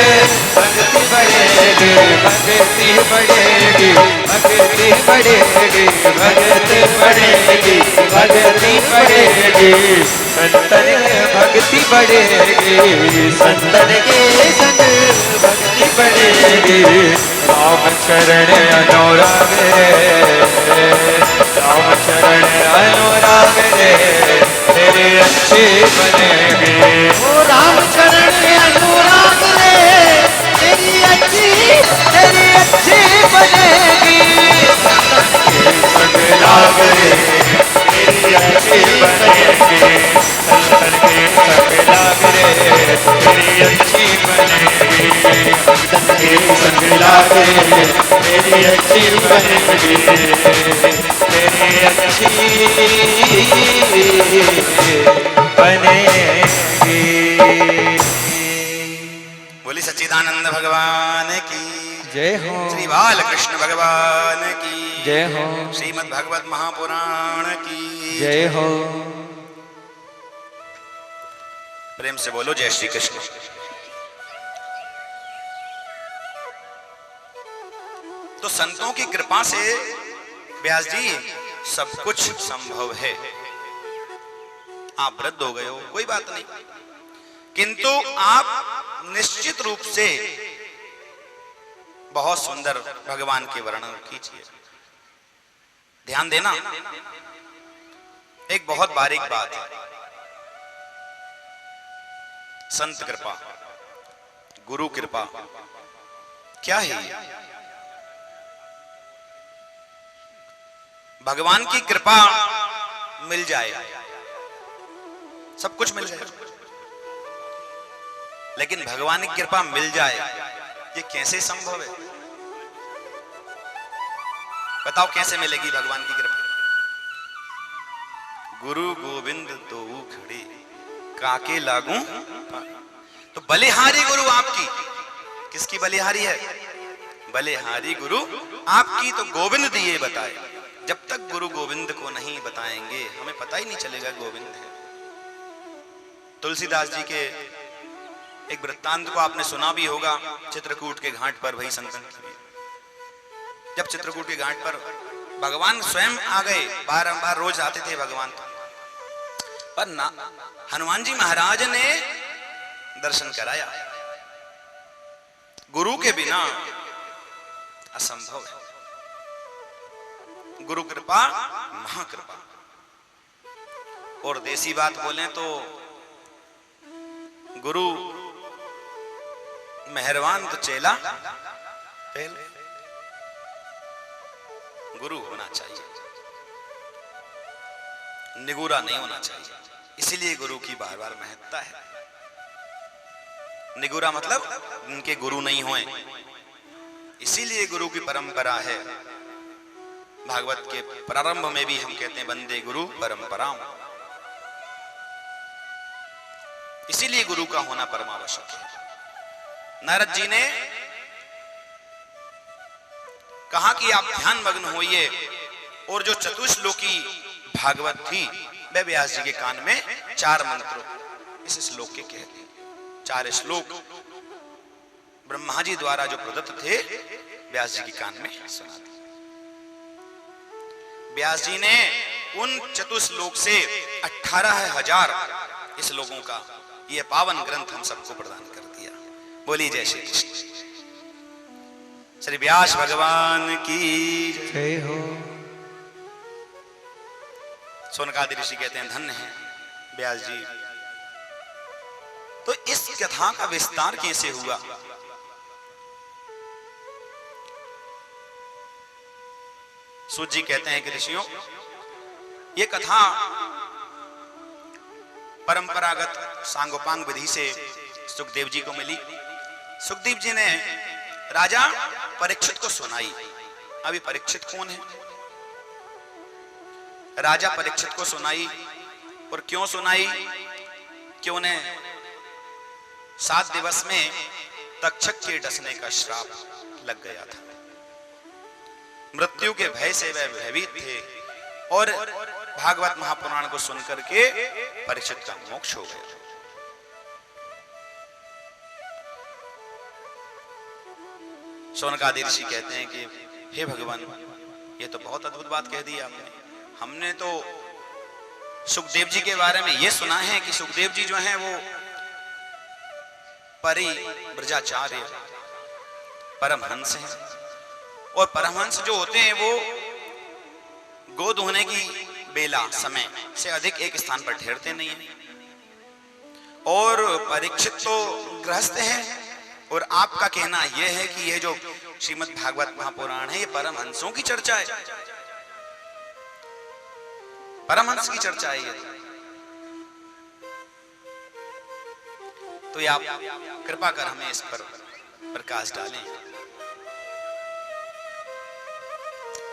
भक्ति बढ़ेगी। भक्ति बढ़ेगी, भक्ति बढ़ेगी, भक्ति बढ़ेगी, भक्ति बढ़ेगी, संतन के भक्ति बढ़ेगी, संतन के संग भक्ति बढ़ेगी। राम चरण अनुराग रे, राम चरण अनुराग रे, तेरे अच्छे बनेगी। ओ राम चरण अनुराग रे, तेरी अच्छी बनेगी। संग लाग रे, तेरी अच्छी बनेगी, संतन के संग लाग रे, तेरी अच्छी बनेगी, संतन के संग लाग रे, तेरी अच्छी बनेगी, तेरी अच्छी बनेगी। बोली सच्चिदानंद भगवान की जय हो, श्री बाल कृष्ण भगवान की जय हो, श्रीमद् भागवत महापुराण की जय हो। प्रेम से बोलो जय श्री कृष्ण। तो संतों की कृपा से व्यास जी सब कुछ संभव है। आप वृद्ध हो गए हो, कोई बात नहीं, किंतु आप निश्चित रूप से बहुत सुंदर भगवान के वर्णन कीजिए। ध्यान देना, एक बहुत बारीक बात है। संत कृपा, गुरु कृपा क्या है ये? भगवान की कृपा मिल जाए सब कुछ मिल जाए, लेकिन भगवान की कृपा मिल जाए ये कैसे संभव है? बताओ कैसे मिलेगी भगवान की कृपा? गुरु गोविंद तो खड़े काके लागू। तो बलिहारी गुरु आपकी, किसकी बलिहारी है? बलिहारी गुरु आपकी। तो गोविंद दिए बताए, जब तक गुरु गोविंद को नहीं बताएंगे हमें पता ही नहीं चलेगा गोविंद है। तुलसीदास जी के एक वृत्तांत को आपने सुना भी होगा, चित्रकूट के घाट पर वही संतन की। जब चित्रकूट के घाट पर भगवान स्वयं आ गए, बारंबार रोज आते थे भगवान, पर ना हनुमान जी महाराज ने दर्शन कराया। गुरु के बिना असंभव है। गुरु कृपा महाकृपा। और देसी बात बोलें तो गुरु मेहरबान तो चेला पहले। गुरु होना चाहिए, निगुरा नहीं होना चाहिए। इसीलिए गुरु की बार बार महत्ता है। निगुरा मतलब उनके गुरु नहीं होए, इसीलिए गुरु की परंपरा है। भागवत के प्रारंभ में भी हम कहते हैं वंदे गुरु परंपराम। इसीलिए गुरु का होना परमावश्यक है। नारद जी ने कहा कि आप ध्यान मग्न होइए, और जो चतुश्लोकी भागवत थी वह व्यास जी के कान में 4 मंत्र इस श्लोक के कहते। 4 श्लोक ब्रह्मा जी द्वारा जो प्रदत्त थे व्यास जी के कान में सुना थे। व्यास जी ने उन चतुश्लोक से 18,000 श्लोकों का यह पावन ग्रंथ हम सबको प्रदान कर दिया। बोली जय श्री कृष्ण। श्री व्यास भगवान की जय हो। सोनकादि ऋषि कहते हैं धन्य है व्यास जी। तो इस कथा का विस्तार कैसे हुआ? सूत जी कहते हैं कि ऋषियों, यह कथा परंपरागत सांगोपांग विधि से सुखदेव जी को मिली। सुखदेव जी ने राजा परीक्षित को सुनाई। अभी परीक्षित कौन है? राजा परीक्षित को सुनाई। और क्यों सुनाई? कि उन्हें 7 दिवस में तक्षक के डसने का श्राप लग गया था। मृत्यु के भय से वह भयभीत थे, और भागवत महापुराण को सुनकर के परीक्षित का मोक्ष हो गया। शौनकादि ऋषि कहते हैं कि हे भगवान, ये तो बहुत अद्भुत बात कह दी आपने। हमने तो सुखदेव जी के बारे में ये सुना है कि सुखदेव जी जो हैं वो परिव्रजाचार्य परमहंस हैं, और परमहंस जो होते हैं वो गोद होने की बेला समय से अधिक एक स्थान पर ठहरते नहीं हैं। और परीक्षित तो गृहस्थ हैं, और आपका कहना यह है कि ये जो श्रीमद् भागवत महापुराण है ये परमहंसों की चर्चा है, परमहंस की चर्चा है ये। तो ये आप कृपा कर हमें इस पर प्रकाश डालें।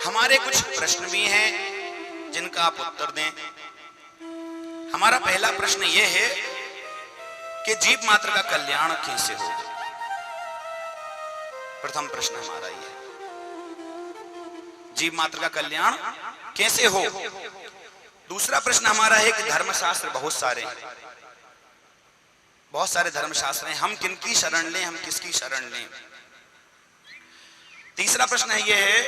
हमारे कुछ प्रश्न भी हैं जिनका आप उत्तर दें। हमारा पहला प्रश्न यह है कि जीव मात्र का कल्याण कैसे हो। प्रथम प्रश्न हमारा यह है, जीव मात्र का कल्याण कैसे हो। दूसरा प्रश्न हमारा है कि धर्मशास्त्र बहुत सारे हैं, बहुत सारे धर्मशास्त्र हैं, हम किनकी शरण लें, हम किसकी शरण लें। तीसरा प्रश्न है यह है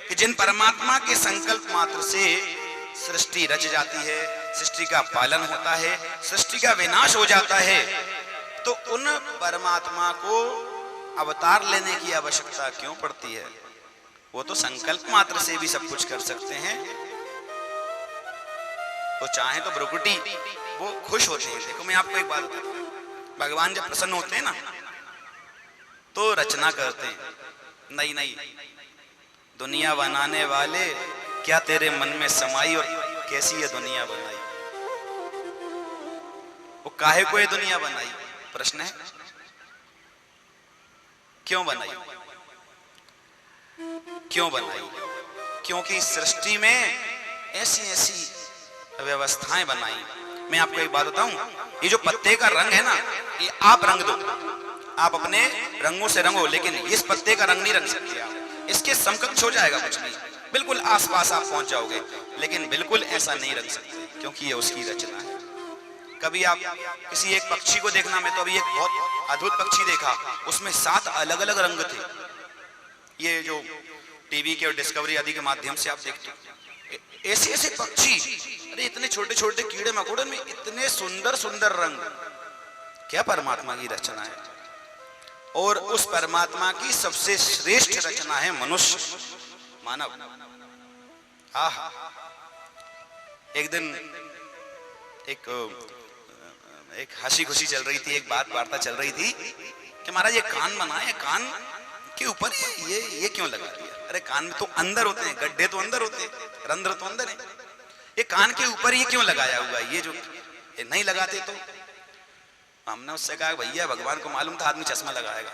कि जिन परमात्मा के संकल्प मात्र से सृष्टि रच जाती है, सृष्टि का पालन होता है, सृष्टि का विनाश हो जाता है, तो उन परमात्मा को अवतार लेने की आवश्यकता क्यों पड़ती है। वो तो संकल्प मात्र से भी सब कुछ कर सकते हैं, तो चाहे तो भ्रुकुटी वो खुश होते हैं। देखो मैं आपको एक बात बताऊं, भगवान जब प्रसन्न होते हैं ना तो रचना करते हैं, नहीं नहीं दुनिया बनाने वाले क्या तेरे मन में समाई और कैसी ये दुनिया बनाई। वो काहे को ये दुनिया बनाई, प्रश्न है, क्यों बनाई, क्यों बनाई। क्योंकि सृष्टि में ऐसी ऐसी व्यवस्थाएं बनाई। मैं आपको एक बात बताऊं, ये जो पत्ते का रंग है ना, ये आप रंग दो, आप अपने रंगों से रंगो, लेकिन इस पत्ते का रंग नहीं रंग सकते आप। इसके समकक्ष हो जाएगा कुछ नहीं, बिल्कुल आसपास आप पहुंच जाओगे, लेकिन बिल्कुल ऐसा नहीं रंग सकते, क्योंकि ये उसकी रचना है। कभी आप किसी एक पक्षी को देखना, मैं तो अभी एक बहुत अद्भुत पक्षी देखा, उसमें 7 अलग अलग रंग थे। ये जो टीवी के और डिस्कवरी आदि के माध्यम से आप देखते हो, ऐसे ऐसे पक्षी, अरे इतने छोटे छोटे कीड़े मकोड़े में इतने सुंदर सुंदर रंग, क्या परमात्मा की रचना है। और उस परमात्मा की सबसे श्रेष्ठ रचना है मनुष्य, मानव। आहा, एक दिन एक हंसी खुशी चल रही थी, एक बात वार्ता चल रही थी कि महाराज ये कान बनाए, कान के ऊपर ये क्यों लगा दिया। अरे कान में तो अंदर होते हैं, गड्ढे तो अंदर होते हैं, रंध्र तो अंदर है, ये कान के ऊपर ये क्यों लगाया हुआ है, ये जो ये नहीं लगाते तो। हमने उससे कहा भैया भगवान को मालूम था आदमी चश्मा लगाएगा,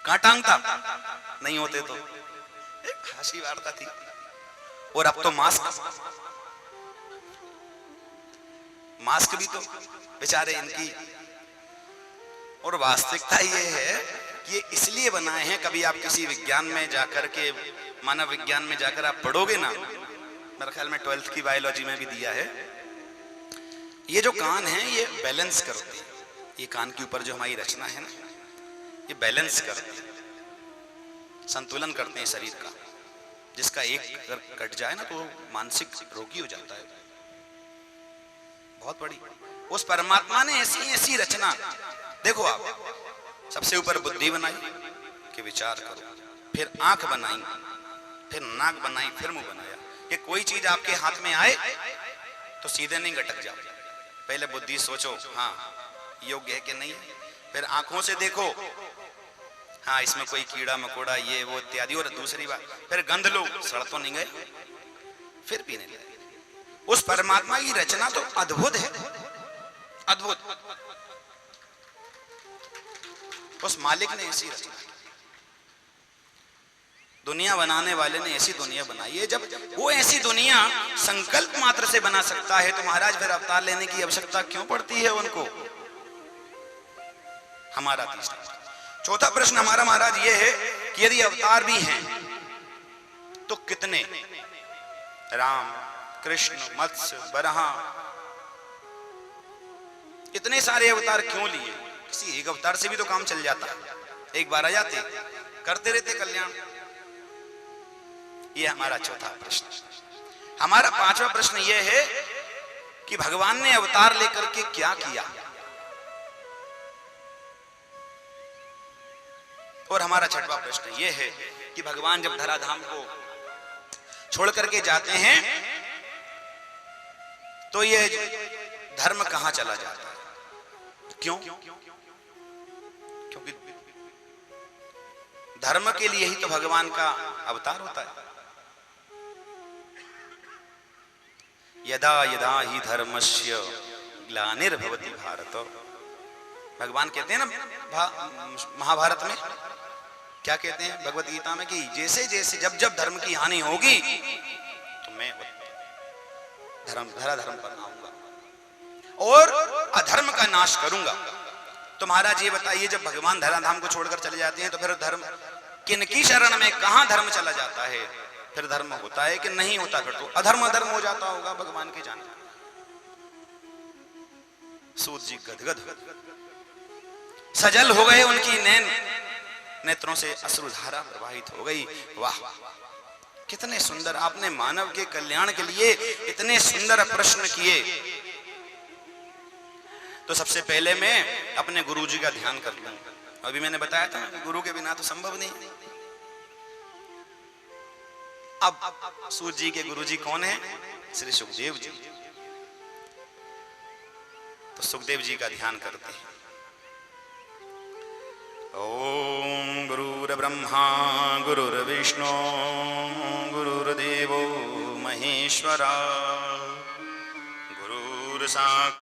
कहां टांगता, नहीं होते तो। एक हंसी वार्ता थी। और अब तो मास्क भी तो बेचारे इनकी। और वास्तविकता ये है कि ये इसलिए बनाए हैं, कभी आप किसी विज्ञान में जाकर के, मानव विज्ञान में जाकर आप पढ़ोगे ना, मेरे ख्याल में 12th की बायोलॉजी में भी दिया है, ये जो कान है ये बैलेंस करते हैं। ये कान के ऊपर जो हमारी रचना है ना, ये बैलेंस करते हैं, संतुलन करते हैं शरीर का। जिसका एक अगर कट जाए ना तो मानसिक रोगी हो जाता है। बहुत बड़ी उस परमात्मा ने ऐसी ऐसी रचना, देखो आप, सबसे ऊपर बुद्धि बनाई कि विचार करो, फिर आंख बनाई, फिर नाक बनाई, फिर मुंह बनाया कि कोई चीज आपके हाथ में आए तो सीधे नहीं गटक जाओ। पहले बुद्धि सोचो, हाँ योग्य है कि नहीं, फिर आंखों से देखो, हाँ इसमें कोई कीड़ा मकोड़ा ये वो इत्यादि, और दूसरी बात फिर गंध लो, सड़ तो नहीं गए, फिर पीने लगे। उस परमात्मा की रचना तो अद्भुत है, अद्भुत। उस मालिक ने ऐसी रचना, दुनिया बनाने वाले ने ऐसी दुनिया बनाई है। जब वो ऐसी दुनिया संकल्प मात्र से बना सकता है तो महाराज फिर अवतार लेने की आवश्यकता क्यों पड़ती है उनको। हमारा तीसरा। चौथा प्रश्न हमारा महाराज ये है कि यदि अवतार भी हैं तो कितने, राम कृष्ण मत्स्य बराह, इतने सारे अवतार क्यों लिए। किसी एक अवतार से भी तो काम चल जाता, एक बार आ जाते, करते रहते कल्याण। ये हमारा चौथा प्रश्न। हमारा पांचवा प्रश्न यह है कि भगवान ने अवतार लेकर के क्या किया। और हमारा छठवां प्रश्न यह है कि भगवान जब धराधाम को छोड़ करके जाते हैं तो ये धर्म कहां चला जाता है? क्यों? क्योंकि धर्म के लिए ही तो भगवान का अवतार होता है। यदा यदा ही धर्मस्य ग्लानिर्भवति भारत, भगवान कहते हैं ना महाभारत में, क्या कहते हैं भगवत गीता में, कि जैसे जैसे जब जब धर्म की हानि होगी तो मैं धराधर्म पर आऊंगा और अधर्म का नाश करूंगा। तो महाराज ये बताइए, जब भगवान धराधाम को छोड़कर चले जाते हैं तो फिर धर्म किनकी शरण में, कहां धर्म चला जाता है? फिर धर्म होता है कि नहीं होता? फिर तो अधर्म अधर्म हो जाता होगा भगवान के जाने। सूत जी गदगद सजल हो गए, उनकी नेत्रों से अश्रुधारा प्रवाहित हो गई। वाह, कितने सुंदर आपने मानव के कल्याण के लिए इतने सुंदर प्रश्न किए। तो सबसे पहले मैं अपने गुरु जी का ध्यान कर लूं। अभी मैंने बताया था गुरु के बिना तो संभव नहीं। अब सूत जी के गुरु जी कौन है? श्री सुखदेव जी। तो सुखदेव जी का ध्यान करते हैं। ओम गुरुर्ब्रह्मा गुरुर्विष्णु गुरुर्देवो महेश्वरा गुरुर्साक्षात्